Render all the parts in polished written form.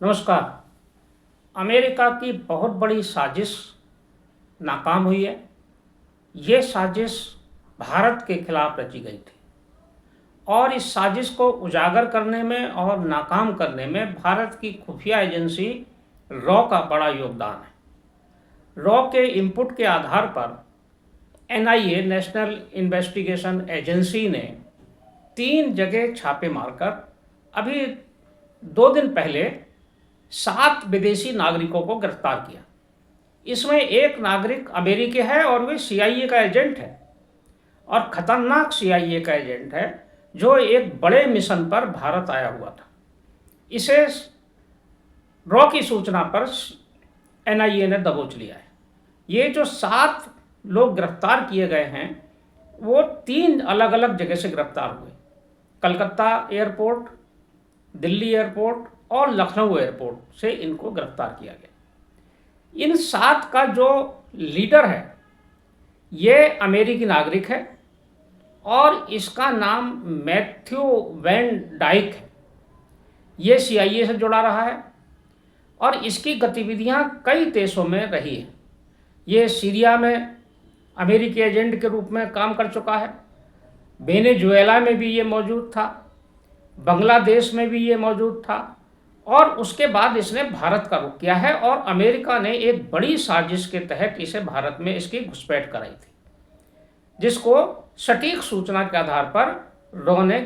नमस्कार। अमेरिका की बहुत बड़ी साजिश नाकाम हुई है। ये साजिश भारत के खिलाफ रची गई थी और इस साजिश को उजागर करने में और नाकाम करने में भारत की खुफिया एजेंसी रॉ का बड़ा योगदान है। रॉ के इनपुट के आधार पर एनआईए, नेशनल इन्वेस्टिगेशन एजेंसी ने 3 जगह छापे मारकर अभी 2 दिन पहले 7 विदेशी नागरिकों को गिरफ्तार किया। इसमें एक नागरिक अमेरिकी है और वे सीआईए का एजेंट है और खतरनाक सीआईए का एजेंट है जो एक बड़े मिशन पर भारत आया हुआ था। इसे रॉ की सूचना पर एनआईए ने दबोच लिया है। ये जो 7 लोग गिरफ्तार किए गए हैं वो 3 अलग अलग जगह से गिरफ्तार हुए। कलकत्ता एयरपोर्ट, दिल्ली एयरपोर्ट और लखनऊ एयरपोर्ट से इनको गिरफ्तार किया गया। इन 7 का जो लीडर है ये अमेरिकी नागरिक है और इसका नाम मैथ्यू वैन डाइक है। ये सीआईए से जुड़ा रहा है और इसकी गतिविधियां कई देशों में रही हैं। ये सीरिया में अमेरिकी एजेंट के रूप में काम कर चुका है, वेनेजुएला में भी ये मौजूद था, बांग्लादेश में भी ये मौजूद था और उसके बाद इसने भारत का रुख किया है और अमेरिका ने एक बड़ी साजिश के तहत इसे भारत में इसकी घुसपैठ कराई थी, जिसको सटीक सूचना के आधार पर रॉ ने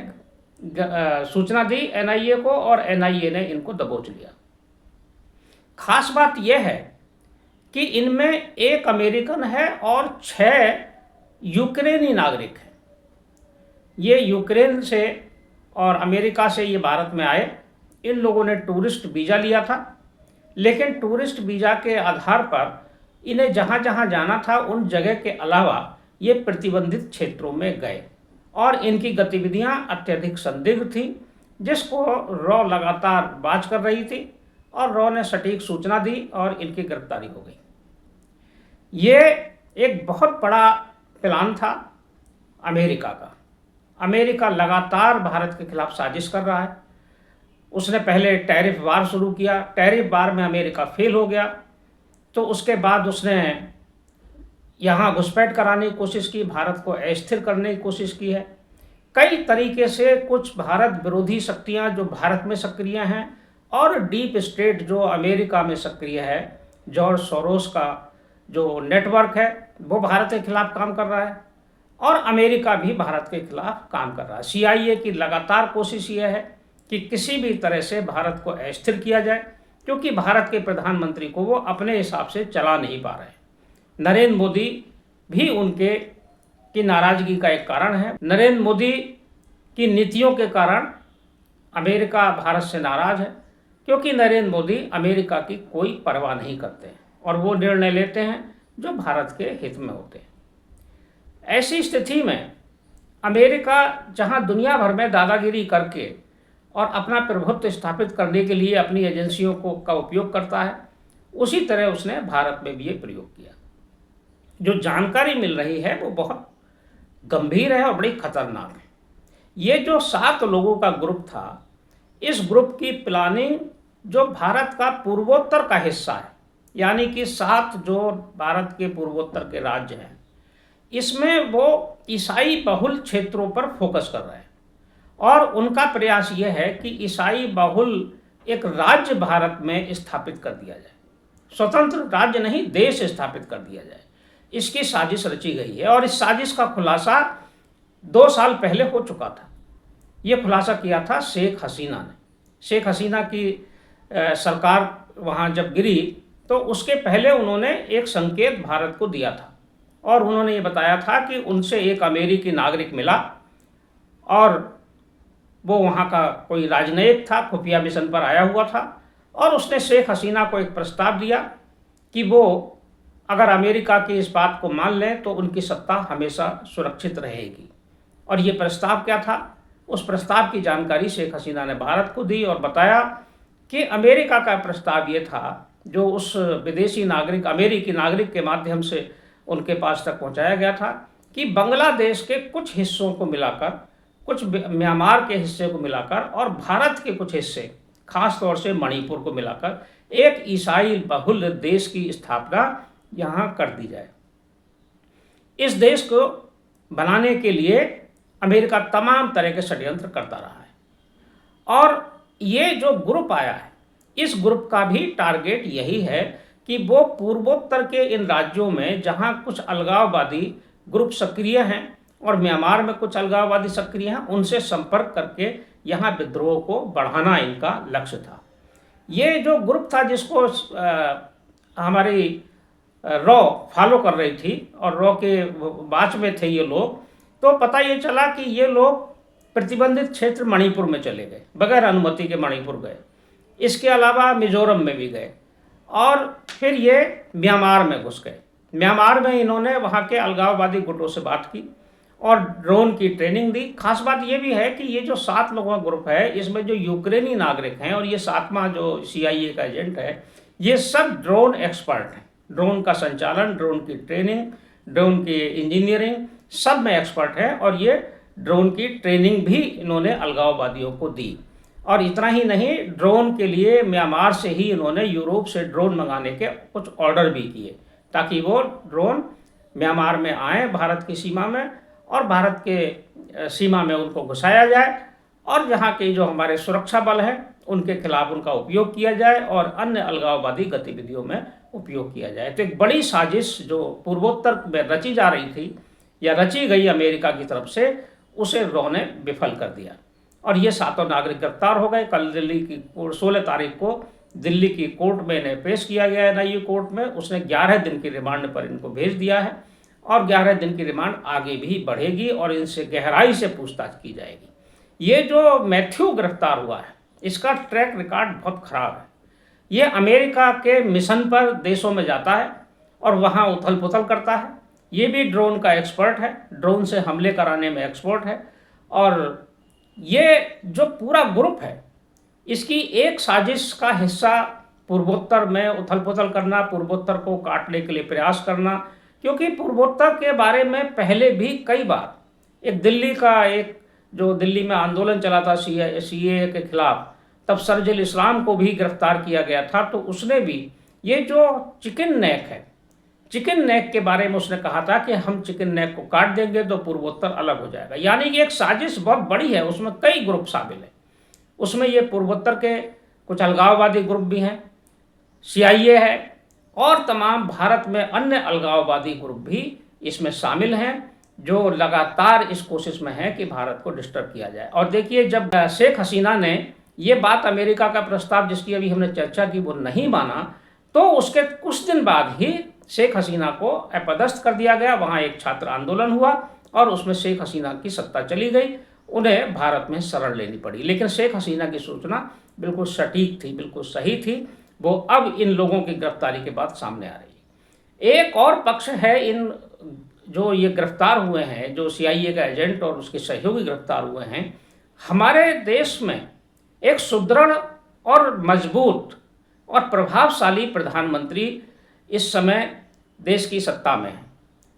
सूचना दी एनआईए को और एनआईए ने इनको दबोच लिया। खास बात यह है कि इनमें एक अमेरिकन है और 6 यूक्रेनी नागरिक हैं। ये यूक्रेन से और अमेरिका से ये भारत में आए। इन लोगों ने टूरिस्ट वीज़ा लिया था, लेकिन टूरिस्ट वीज़ा के आधार पर इन्हें जहाँ जहाँ जाना था उन जगह के अलावा ये प्रतिबंधित क्षेत्रों में गए और इनकी गतिविधियाँ अत्यधिक संदिग्ध थी, जिसको रॉ लगातार बाज कर रही थी और रॉ ने सटीक सूचना दी और इनकी गिरफ्तारी हो गई। ये एक बहुत बड़ा प्लान था अमेरिका का। अमेरिका लगातार भारत के खिलाफ साजिश कर रहा है। उसने पहले टैरिफ वार शुरू किया, टैरिफ वार में अमेरिका फेल हो गया, तो उसके बाद उसने यहाँ घुसपैठ कराने की कोशिश की, भारत को अस्थिर करने की कोशिश की है। कई तरीके से कुछ भारत विरोधी शक्तियाँ जो भारत में सक्रिय हैं और डीप स्टेट जो अमेरिका में सक्रिय है, जॉर्ज सोरोस का जो नेटवर्क है वो भारत के खिलाफ काम कर रहा है और अमेरिका भी भारत के खिलाफ काम कर रहा है। सीआईए की लगातार कोशिश ये है कि किसी भी तरह से भारत को अस्थिर किया जाए, क्योंकि भारत के प्रधानमंत्री को वो अपने हिसाब से चला नहीं पा रहे हैं। नरेंद्र मोदी भी उनके की नाराज़गी का एक कारण है। नरेंद्र मोदी की नीतियों के कारण अमेरिका भारत से नाराज़ है, क्योंकि नरेंद्र मोदी अमेरिका की कोई परवाह नहीं करते हैं और वो निर्णय लेते हैं जो भारत के हित में होते हैं। ऐसी स्थिति में अमेरिका जहां दुनिया भर में दादागिरी करके और अपना प्रभुत्व स्थापित करने के लिए अपनी एजेंसियों का उपयोग करता है, उसी तरह उसने भारत में भी ये प्रयोग किया। जो जानकारी मिल रही है वो बहुत गंभीर है और बड़ी खतरनाक है। ये जो 7 लोगों का ग्रुप था, इस ग्रुप की प्लानिंग जो भारत का पूर्वोत्तर का हिस्सा है, यानी कि 7 जो भारत के पूर्वोत्तर के राज्य हैं, इसमें वो ईसाई बहुल क्षेत्रों पर फोकस कर रहे हैं और उनका प्रयास यह है कि ईसाई बहुल एक राज्य भारत में स्थापित कर दिया जाए, स्वतंत्र राज्य नहीं देश स्थापित कर दिया जाए। इसकी साजिश रची गई है और इस साजिश का खुलासा 2 साल पहले हो चुका था। ये खुलासा किया था शेख हसीना ने। शेख हसीना की सरकार वहाँ जब गिरी तो उसके पहले उन्होंने एक संकेत भारत को दिया था और उन्होंने ये बताया था कि उनसे एक अमेरिकी नागरिक मिला और वो वहाँ का कोई राजनयिक था, खुफिया मिशन पर आया हुआ था और उसने शेख हसीना को एक प्रस्ताव दिया कि वो अगर अमेरिका की इस बात को मान लें तो उनकी सत्ता हमेशा सुरक्षित रहेगी। और ये प्रस्ताव क्या था? उस प्रस्ताव की जानकारी शेख हसीना ने भारत को दी और बताया कि अमेरिका का प्रस्ताव ये था, जो उस विदेशी नागरिक अमेरिकी नागरिक के माध्यम से उनके पास तक पहुंचाया गया था, कि बांग्लादेश के कुछ हिस्सों को मिलाकर, कुछ म्यांमार के हिस्से को मिलाकर और भारत के कुछ हिस्से खास तौर से मणिपुर को मिलाकर एक ईसाई बहुल देश की स्थापना यहाँ कर दी जाए। इस देश को बनाने के लिए अमेरिका तमाम तरह के षड्यंत्र करता रहा है और ये जो ग्रुप आया है, इस ग्रुप का भी टारगेट यही है कि वो पूर्वोत्तर के इन राज्यों में जहाँ कुछ अलगाववादी ग्रुप सक्रिय हैं और म्यांमार में कुछ अलगाववादी सक्रिय हैं, उनसे संपर्क करके यहाँ विद्रोह को बढ़ाना इनका लक्ष्य था। ये जो ग्रुप था जिसको हमारी रॉ फॉलो कर रही थी और रॉ के बाच में थे ये लोग, तो पता ये चला कि ये लोग प्रतिबंधित क्षेत्र मणिपुर में चले गए, बगैर अनुमति के मणिपुर गए। इसके अलावा मिजोरम में भी गए और फिर ये म्यांमार में घुस गए। म्यांमार में इन्होंने वहाँ के अलगाववादी गुटों से बात की और ड्रोन की ट्रेनिंग दी। खास बात ये भी है कि ये जो 7 लोगों का ग्रुप है, इसमें जो यूक्रेनी नागरिक हैं और ये 7वां जो CIA का एजेंट है, ये सब ड्रोन एक्सपर्ट हैं। ड्रोन का संचालन, ड्रोन की ट्रेनिंग, ड्रोन की इंजीनियरिंग सब में एक्सपर्ट है और ये ड्रोन की ट्रेनिंग भी इन्होंने अलगाववादियों को दी। और इतना ही नहीं, ड्रोन के लिए म्यांमार से ही इन्होंने यूरोप से ड्रोन मंगाने के कुछ ऑर्डर भी किए ताकि वो ड्रोन म्यांमार में आए भारत की सीमा में और भारत के सीमा में उनको घुसाया जाए और यहाँ के जो हमारे सुरक्षा बल हैं उनके खिलाफ उनका उपयोग किया जाए और अन्य अलगाववादी गतिविधियों में उपयोग किया जाए। तो एक बड़ी साजिश जो पूर्वोत्तर में रची जा रही थी या रची गई अमेरिका की तरफ से, उसे रॉ ने विफल कर दिया और ये 7 नागरिक गिरफ्तार हो गए। कल दिल्ली की 16 तारीख को दिल्ली की कोर्ट में इन्हें पेश किया गया है, NIA कोर्ट में। उसने 11 दिन की रिमांड पर इनको भेज दिया है और 11 दिन की रिमांड आगे भी बढ़ेगी और इनसे गहराई से पूछताछ की जाएगी। ये जो मैथ्यू गिरफ्तार हुआ है, इसका ट्रैक रिकॉर्ड बहुत खराब है। ये अमेरिका के मिशन पर देशों में जाता है और वहाँ उथल पुथल करता है। ये भी ड्रोन का एक्सपर्ट है, ड्रोन से हमले कराने में एक्सपर्ट है और ये जो पूरा ग्रुप है, इसकी एक साजिश का हिस्सा पूर्वोत्तर में उथल पुथल करना, पूर्वोत्तर को काटने के लिए प्रयास करना। क्योंकि पूर्वोत्तर के बारे में पहले भी कई बार एक जो दिल्ली में आंदोलन चला था CAA के खिलाफ, तब सरजुल इस्लाम को भी गिरफ्तार किया गया था। तो उसने भी ये जो चिकन नेक है, चिकन नेक के बारे में उसने कहा था कि हम चिकन नेक को काट देंगे तो पूर्वोत्तर अलग हो जाएगा। यानी कि एक साजिश बहुत बड़ी है, उसमें कई ग्रुप शामिल हैं। उसमें ये पूर्वोत्तर के कुछ अलगाववादी ग्रुप भी हैं, CIA है और तमाम भारत में अन्य अलगाववादी ग्रुप भी इसमें शामिल हैं जो लगातार इस कोशिश में है कि भारत को डिस्टर्ब किया जाए। और देखिए, जब शेख हसीना ने ये बात, अमेरिका का प्रस्ताव जिसकी अभी हमने चर्चा की, वो नहीं माना, तो उसके कुछ दिन बाद ही शेख हसीना को अपदस्थ कर दिया गया। वहाँ एक छात्र आंदोलन हुआ और उसमें शेख हसीना की सत्ता चली गई, उन्हें भारत में शरण लेनी पड़ी। लेकिन शेख हसीना की सूचना बिल्कुल सटीक थी, बिल्कुल सही थी। वो अब इन लोगों की गिरफ्तारी के बाद सामने आ रही है। एक और पक्ष है, इन जो ये गिरफ्तार हुए हैं, जो CIA का एजेंट और उसके सहयोगी गिरफ्तार हुए हैं, हमारे देश में एक सुदृढ़ और मजबूत और प्रभावशाली प्रधानमंत्री इस समय देश की सत्ता में है,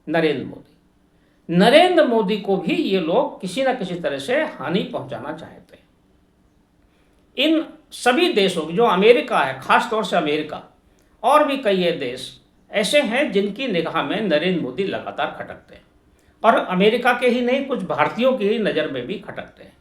नरेंद्र मोदी। नरेंद्र मोदी को भी ये लोग किसी न किसी तरह से हानि पहुंचाना चाहते हैं। इन सभी देशों की, जो अमेरिका है, खास तौर से अमेरिका और भी कई देश ऐसे हैं जिनकी निगाह में नरेंद्र मोदी लगातार खटकते हैं। और अमेरिका के ही नहीं, कुछ भारतीयों की नज़र में भी खटकते हैं।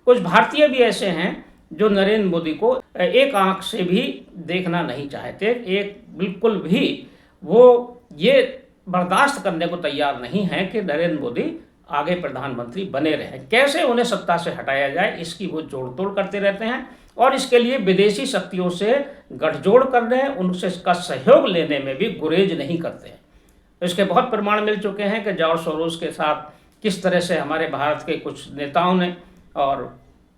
कुछ भारतीय भी ऐसे हैं जो नरेंद्र मोदी को एक आंख से भी देखना नहीं चाहते, एक बिल्कुल भी वो ये बर्दाश्त करने को तैयार नहीं है कि नरेंद्र मोदी आगे प्रधानमंत्री बने रहें। कैसे उन्हें सत्ता से हटाया जाए, इसकी वो जोड़ तोड़ करते रहते हैं और इसके लिए विदेशी शक्तियों से गठजोड़ करने, उनसे इसका सहयोग लेने में भी गुरेज नहीं करते हैं। तो इसके बहुत प्रमाण मिल चुके हैं कि जॉर्ज सोरोस के साथ किस तरह से हमारे भारत के कुछ नेताओं ने और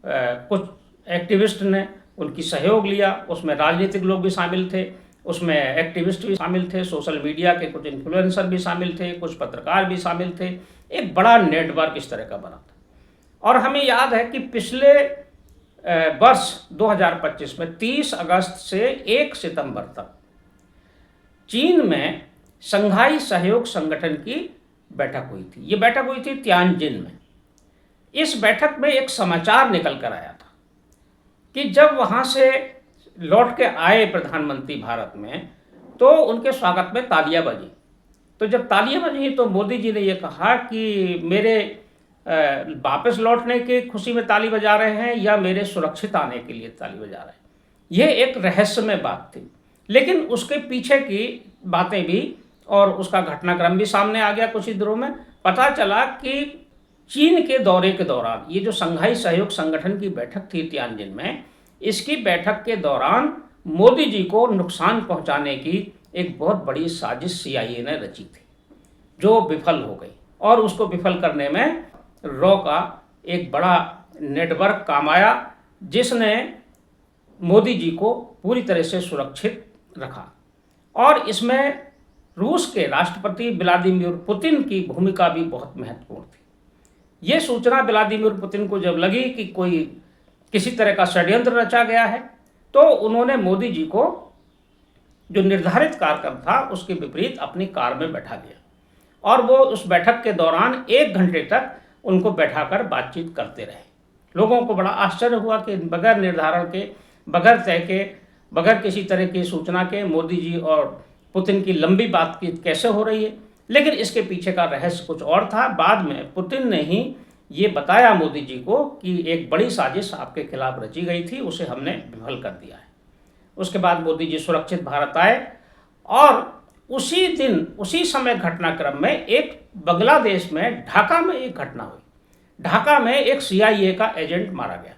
कुछ एक्टिविस्ट ने उनकी सहयोग लिया। उसमें राजनीतिक लोग भी शामिल थे, उसमें एक्टिविस्ट भी शामिल थे, सोशल मीडिया के कुछ इन्फ्लुएंसर भी शामिल थे, कुछ पत्रकार भी शामिल थे। एक बड़ा नेटवर्क इस तरह का बना था। और हमें याद है कि पिछले वर्ष 2025 में 30 अगस्त से 1 सितंबर तक चीन में शंघाई सहयोग संगठन की बैठक हुई थी। ये बैठक हुई थी तियानजिन में। इस बैठक में एक समाचार निकल कर आया था कि जब वहाँ से लौट के आए प्रधानमंत्री भारत में, तो उनके स्वागत में तालियां बजी। तो जब तालियां बजी तो मोदी जी ने ये कहा कि मेरे वापस लौटने की खुशी में ताली बजा रहे हैं या मेरे सुरक्षित आने के लिए ताली बजा रहे हैं। ये एक रहस्यमय बात थी, लेकिन उसके पीछे की बातें भी और उसका घटनाक्रम भी सामने आ गया। कुछ ही दिनों में पता चला कि चीन के दौरे के दौरान ये जो संघाई सहयोग संगठन की बैठक थी तियानजिन में, इसकी बैठक के दौरान मोदी जी को नुकसान पहुंचाने की एक बहुत बड़ी साजिश CIA ने रची थी, जो विफल हो गई। और उसको विफल करने में रॉ का एक बड़ा नेटवर्क काम आया, जिसने मोदी जी को पूरी तरह से सुरक्षित रखा। और इसमें रूस के राष्ट्रपति व्लादिमीर पुतिन की भूमिका भी बहुत महत्वपूर्ण थी। ये सूचना व्लादिमीर पुतिन को जब लगी कि कोई किसी तरह का षड्यंत्र रचा गया है, तो उन्होंने मोदी जी को जो निर्धारित कार्यक्रम था उसके विपरीत अपनी कार में बैठा दिया और वो उस बैठक के दौरान 1 घंटे तक उनको बैठाकर बातचीत करते रहे। लोगों को बड़ा आश्चर्य हुआ कि बगैर निर्धारण के, बगैर तय के, बगैर किसी तरह की सूचना के मोदी जी और पुतिन की लंबी बातचीत कैसे हो रही है। लेकिन इसके पीछे का रहस्य कुछ और था। बाद में पुतिन ने ही ये बताया मोदी जी को कि एक बड़ी साजिश आपके खिलाफ रची गई थी, उसे हमने विफल कर दिया है। उसके बाद मोदी जी सुरक्षित भारत आए और उसी दिन, उसी समय घटनाक्रम में एक बांग्लादेश में ढाका में एक घटना हुई। ढाका में एक CIA का एजेंट मारा गया।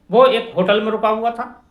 वो एक होटल में रुका हुआ था